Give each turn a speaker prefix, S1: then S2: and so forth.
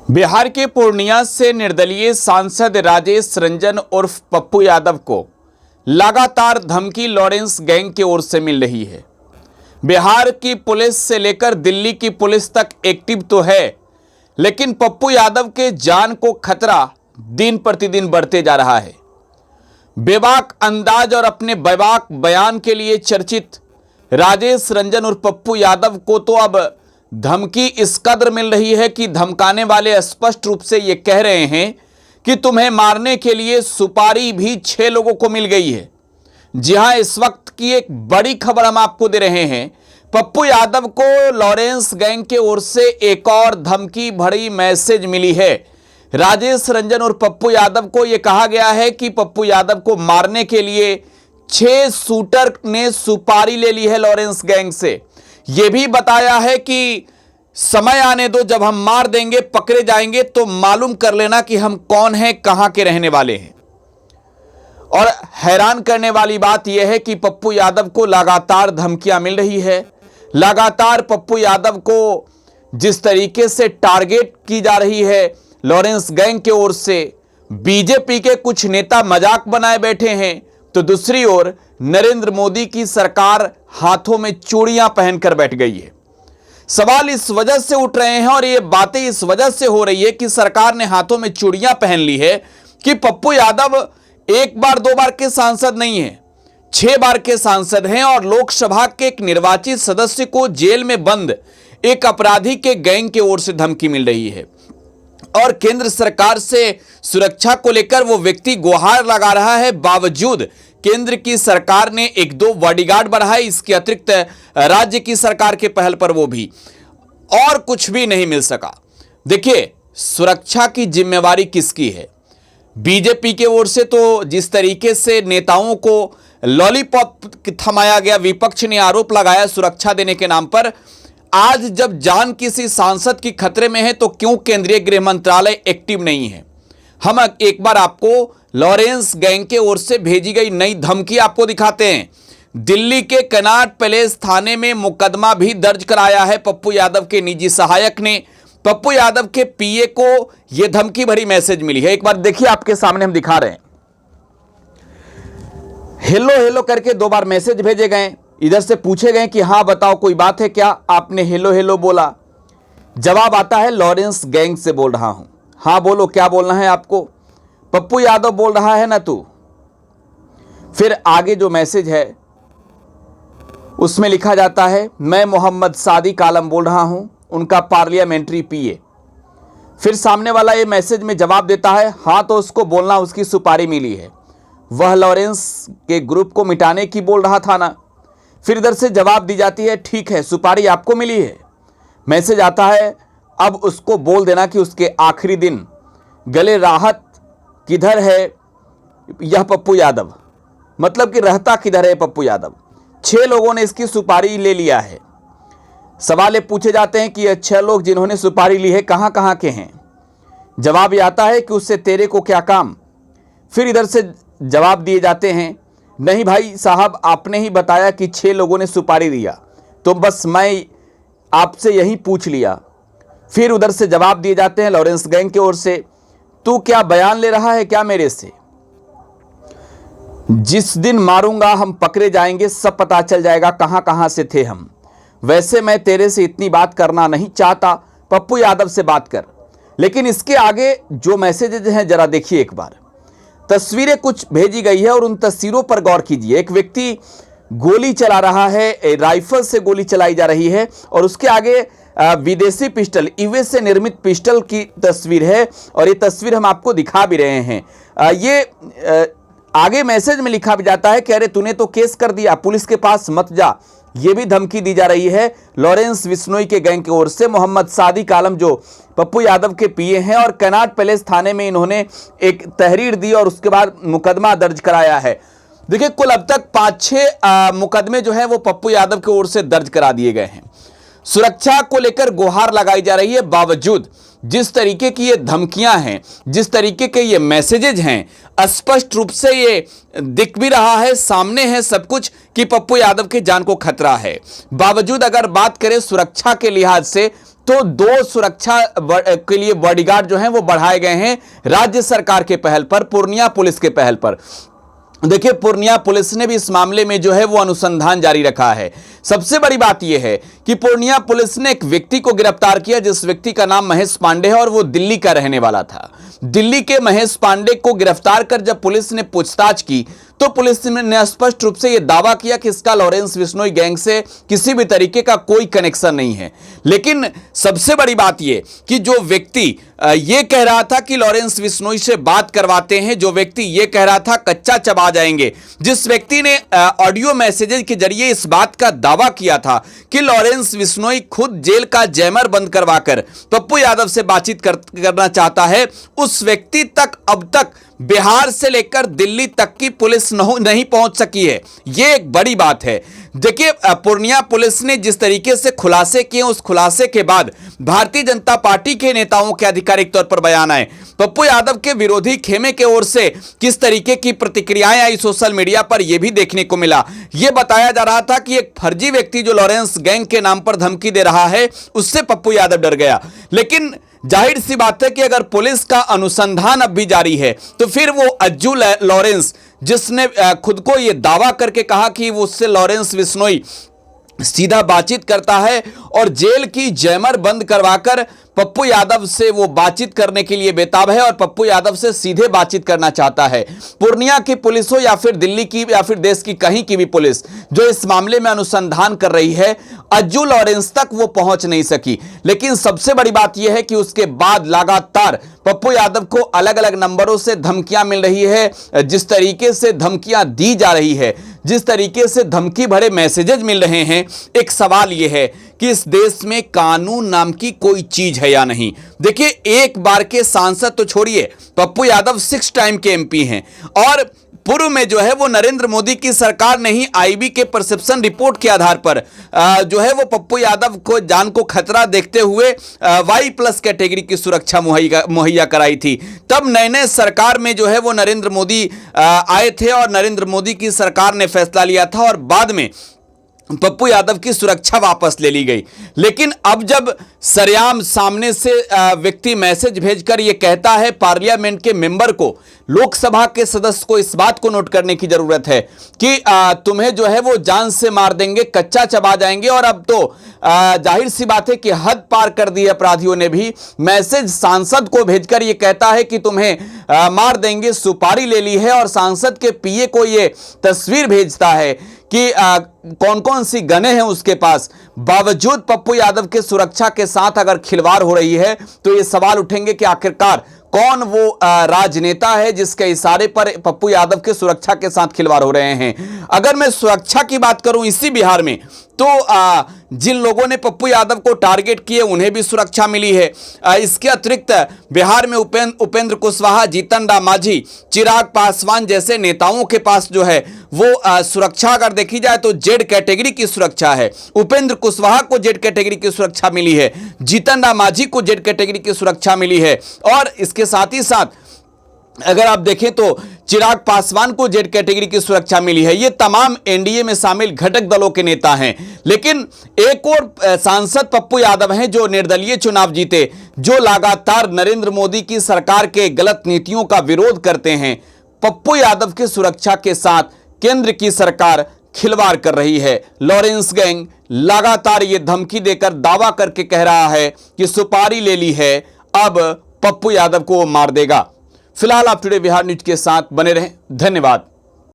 S1: बिहार के पूर्णिया से निर्दलीय सांसद राजेश रंजन उर्फ पप्पू यादव को लगातार धमकी लॉरेंस गैंग की ओर से मिल रही है। बिहार की पुलिस से लेकर दिल्ली की पुलिस तक एक्टिव तो है, लेकिन पप्पू यादव के जान को खतरा दिन प्रतिदिन बढ़ते जा रहा है। बेबाक अंदाज और अपने बेबाक बयान के लिए चर्चित राजेश रंजन और पप्पू यादव को तो अब धमकी इस कदर मिल रही है कि धमकाने वाले स्पष्ट रूप से ये कह रहे हैं कि तुम्हें मारने के लिए सुपारी भी 6 लोगों को मिल गई है। जी हां, इस वक्त की एक बड़ी खबर हम आपको दे रहे हैं। पप्पू यादव को लॉरेंस गैंग के ओर से एक और धमकी भरी मैसेज मिली है। राजेश रंजन और पप्पू यादव को यह कहा गया है कि पप्पू यादव को मारने के लिए 6 शूटर ने सुपारी ले ली है लॉरेंस गैंग से। यह भी बताया है कि समय आने दो, जब हम मार देंगे, पकड़े जाएंगे तो मालूम कर लेना कि हम कौन हैं, कहां के रहने वाले हैं। और हैरान करने वाली बात यह है कि पप्पू यादव को लगातार धमकियां मिल रही है। लगातार पप्पू यादव को जिस तरीके से टारगेट की जा रही है लॉरेंस गैंग की ओर से, बीजेपी के कुछ नेता मजाक बनाए बैठे हैं, तो दूसरी ओर नरेंद्र मोदी की सरकार हाथों में चूड़ियां पहनकर बैठ गई है। सवाल इस वजह से उठ रहे हैं और ये बातें इस वजह से हो रही है कि सरकार ने हाथों में चूड़ियां पहन ली है कि पप्पू यादव 1 बार 2 बार के सांसद नहीं है, 6 बार के सांसद हैं और लोकसभा के एक निर्वाचित सदस्य को जेल में बंद एक अपराधी के गैंग की ओर से धमकी मिल रही है। और केंद्र सरकार से सुरक्षा को लेकर वो व्यक्ति गुहार लगा रहा है, बावजूद केंद्र की सरकार ने 1-2 बॉडीगार्ड बढ़ाए, इसके अतिरिक्त राज्य की सरकार के पहल पर वो भी, और कुछ भी नहीं मिल सका। देखिए, सुरक्षा की जिम्मेवारी किसकी है? बीजेपी के ओर से तो जिस तरीके से नेताओं को लॉलीपॉप थमाया गया, विपक्ष ने आरोप लगाया सुरक्षा देने के नाम पर। आज जब जान किसी सांसद की खतरे में है तो क्यों केंद्रीय गृह मंत्रालय एक्टिव नहीं है? हम एक बार आपको लॉरेंस गैंग के ओर से भेजी गई नई धमकी आपको दिखाते हैं। दिल्ली के कनॉट पैलेस थाने में मुकदमा भी दर्ज कराया है पप्पू यादव के निजी सहायक ने। पप्पू यादव के पीए को यह धमकी भरी मैसेज मिली है। एक बार देखिए, आपके सामने हम दिखा रहे हैं। हेलो हेलो करके 2 बार मैसेज भेजे गए। इधर से पूछे गए कि हाँ बताओ कोई बात है क्या? आपने हेलो हेलो बोला। जवाब आता है लॉरेंस गैंग से बोल रहा हूं। हाँ बोलो, क्या बोलना है आपको? पप्पू यादव बोल रहा है ना तू। फिर आगे जो मैसेज है उसमें लिखा जाता है, मैं मोहम्मद सादिक आलम बोल रहा हूं, उनका पार्लियामेंट्री पीए। फिर सामने वाला ये मैसेज में जवाब देता है, हाँ तो उसको बोलना उसकी सुपारी मिली है, वह लॉरेंस के ग्रुप को मिटाने की बोल रहा था ना। फिर इधर से जवाब दी जाती है, ठीक है सुपारी आपको मिली है। मैसेज आता है, अब उसको बोल देना कि उसके आखिरी दिन गले राहत किधर है यह पप्पू यादव, मतलब कि रहता किधर है पप्पू यादव। 6 लोगों ने इसकी सुपारी ले लिया है। सवाल ये पूछे जाते हैं कि ये 6 लोग जिन्होंने सुपारी ली है कहां कहां के हैं? जवाब ये आता है कि उससे तेरे को क्या काम। फिर इधर से जवाब दिए जाते हैं, नहीं भाई साहब, आपने ही बताया कि 6 लोगों ने सुपारी दिया, तो बस मैं आपसे यही पूछ लिया। फिर उधर से जवाब दिए जाते हैं लॉरेंस गैंग की ओर से, तू क्या बयान ले रहा है क्या मेरे से? जिस दिन मारूंगा हम पकड़े जाएंगे, सब पता चल जाएगा कहां कहां से थे हम। वैसे मैं तेरे से इतनी बात करना नहीं चाहता, पप्पू यादव से बात कर। लेकिन इसके आगे जो मैसेजेज हैं जरा देखिए एक बार। तस्वीरें कुछ भेजी गई है और उन तस्वीरों पर गौर कीजिए। एक व्यक्ति गोली चला रहा है, राइफल से गोली चलाई जा रही है और उसके आगे विदेशी पिस्टल, यूएस से निर्मित पिस्टल की तस्वीर है और ये तस्वीर हम आपको दिखा भी रहे हैं। ये आगे मैसेज में लिखा भी जाता है कि अरे तूने तो केस कर दिया, पुलिस के पास मत जा। ये भी धमकी दी जा रही है लॉरेंस बिश्नोई के गैंग की ओर से। मोहम्मद सादिक आलम जो पप्पू यादव के पीए हैं और कनॉट पैलेस थाने में इन्होंने एक तहरीर दी और उसके बाद मुकदमा दर्ज कराया है। देखिए, कुल अब तक 5-6 मुकदमे जो है वो पप्पू यादव की ओर से दर्ज करा दिए गए हैं। सुरक्षा को लेकर गुहार लगाई जा रही है, बावजूद जिस तरीके की ये धमकियां हैं, जिस तरीके के ये मैसेजेज हैं, स्पष्ट रूप से ये दिख भी रहा है, सामने है सब कुछ कि पप्पू यादव की जान को खतरा है। बावजूद अगर बात करें सुरक्षा के लिहाज से तो 2 सुरक्षा के लिए बॉडीगार्ड जो हैं वो बढ़ाए गए हैं राज्य सरकार के पहल पर, पूर्णिया पुलिस के पहल पर। देखिए, पूर्णिया पुलिस ने भी इस मामले में जो है वो अनुसंधान जारी रखा है। सबसे बड़ी बात यह है कि पूर्णिया पुलिस ने एक व्यक्ति को गिरफ्तार किया, जिस व्यक्ति का नाम महेश पांडे है और वो दिल्ली का रहने वाला था। दिल्ली के महेश पांडे को गिरफ्तार कर जब पुलिस ने पूछताछ की तो पुलिस ने स्पष्ट रूप से यह दावा किया कि इसका लॉरेंस बिश्नोई गैंग से किसी भी तरीके का कोई कनेक्शन नहीं है। लेकिन सबसे बड़ी बात यह कि जो व्यक्ति ये कह रहा था कि लॉरेंस बिश्नोई से बात करवाते हैं, जो व्यक्ति ये कह रहा था कच्चा चबा जाएंगे, जिस व्यक्ति ने ऑडियो मैसेजेस के जरिए इस बात का दावा किया था कि लॉरेंस बिश्नोई खुद जेल का जैमर बंद करवाकर पप्पू यादव से बातचीत करना चाहता है, उस व्यक्ति तक अब तक बिहार से लेकर दिल्ली तक की पुलिस नहीं पहुंच सकी है। यह एक बड़ी बात है। देखिए, पूर्णिया पुलिस ने जिस तरीके से खुलासे किए, उस खुलासे के बाद भारतीय जनता पार्टी के नेताओं के आधिकारिक तौर पर बयान आए, पप्पू यादव के विरोधी खेमे की ओर से किस तरीके की प्रतिक्रियाएं आई सोशल मीडिया पर, यह भी देखने को मिला। यह बताया जा रहा था कि एक फर्जी व्यक्ति जो लॉरेंस गैंग के नाम पर धमकी दे रहा है, उससे पप्पू यादव डर गया। लेकिन जाहिर सी बात है कि अगर पुलिस का अनुसंधान अब भी जारी है तो फिर वो अज्जू लॉरेंस, जिसने खुद को यह दावा करके कहा कि वो उससे लॉरेंस बिश्नोई सीधा बातचीत करता है और जेल की जैमर बंद करवाकर पप्पू यादव से वो बातचीत करने के लिए बेताब है और पप्पू यादव से सीधे बातचीत करना चाहता है। पूर्णिया की पुलिस हो या फिर दिल्ली की या फिर देश की कहीं की भी पुलिस जो इस मामले में अनुसंधान कर रही है, अज्जू लॉरेंस तक वो पहुंच नहीं सकी। लेकिन सबसे बड़ी बात यह है कि उसके बाद लगातार पप्पू यादव को अलग अलग नंबरों से धमकियां मिल रही है। जिस तरीके से धमकियां दी जा रही है, जिस तरीके से धमकी भरे मैसेजेज मिल रहे हैं, एक सवाल यह है कि इस देश में कानून नाम की कोई चीज है या नहीं। देखिए, एक बार के सांसद तो छोड़िए, पप्पू यादव 6 टाइम के एमपी हैं और पूर्व में जो है वो नरेंद्र मोदी की सरकार ने ही आईबी के परसेप्शन रिपोर्ट के आधार पर जो है वो पप्पू यादव को जान को खतरा देखते हुए Y+ कैटेगरी की सुरक्षा मुहैया कराई थी। तब नए सरकार में जो है वो नरेंद्र मोदी आए थे और नरेंद्र मोदी की सरकार ने फैसला लिया था और बाद में पप्पू यादव की सुरक्षा वापस ले ली गई। लेकिन अब जब सरेआम सामने से व्यक्ति मैसेज भेजकर यह कहता है पार्लियामेंट के मेंबर को, लोकसभा के सदस्य को इस बात को नोट करने की जरूरत है कि तुम्हें जो है वो जान से मार देंगे, कच्चा चबा जाएंगे। और अब तो जाहिर सी बात है कि हद पार कर दी अपराधियों ने भी। मैसेज सांसद को भेजकर यह कहता है कि तुम्हें मार देंगे, सुपारी ले ली है और सांसद के पीए को यह तस्वीर भेजता है कि कौन कौन सी गने हैं उसके पास। बावजूद पप्पू यादव के सुरक्षा के साथ अगर खिलवाड़ हो रही है तो ये सवाल उठेंगे कि आखिरकार कौन वो राजनेता है जिसके इशारे पर पप्पू यादव के सुरक्षा के साथ खिलवाड़ हो रहे हैं। अगर मैं सुरक्षा की बात करूं इसी बिहार में, तो जिन लोगों ने पप्पू यादव को टारगेट किए उन्हें भी सुरक्षा मिली है। इसके अतिरिक्त बिहार में उपेंद्र कुशवाहा, जीतन राम मांझी, चिराग पासवान जैसे नेताओं के पास जो है वो सुरक्षा अगर देखी जाए तो जेड कैटेगरी की सुरक्षा है। उपेंद्र कुशवाहा को जेड कैटेगरी की सुरक्षा मिली है, जीतन राम मांझी को जेड कैटेगरी की सुरक्षा मिली है और इसके साथ ही साथ अगर आप देखें तो चिराग पासवान को जेड कैटेगरी की सुरक्षा मिली है। ये तमाम एनडीए में शामिल घटक दलों के नेता हैं। लेकिन एक और सांसद पप्पू यादव हैं जो निर्दलीय चुनाव जीते, जो लगातार नरेंद्र मोदी की सरकार के गलत नीतियों का विरोध करते हैं। पप्पू यादव की सुरक्षा के साथ केंद्र की सरकार खिलवाड़ कर रही है। लॉरेंस गैंग लगातार ये धमकी देकर दावा करके कह रहा है कि सुपारी ले ली है, अब पप्पू यादव को मार देगा। फिलहाल आप टुडे बिहार न्यूज के साथ बने रहें। धन्यवाद।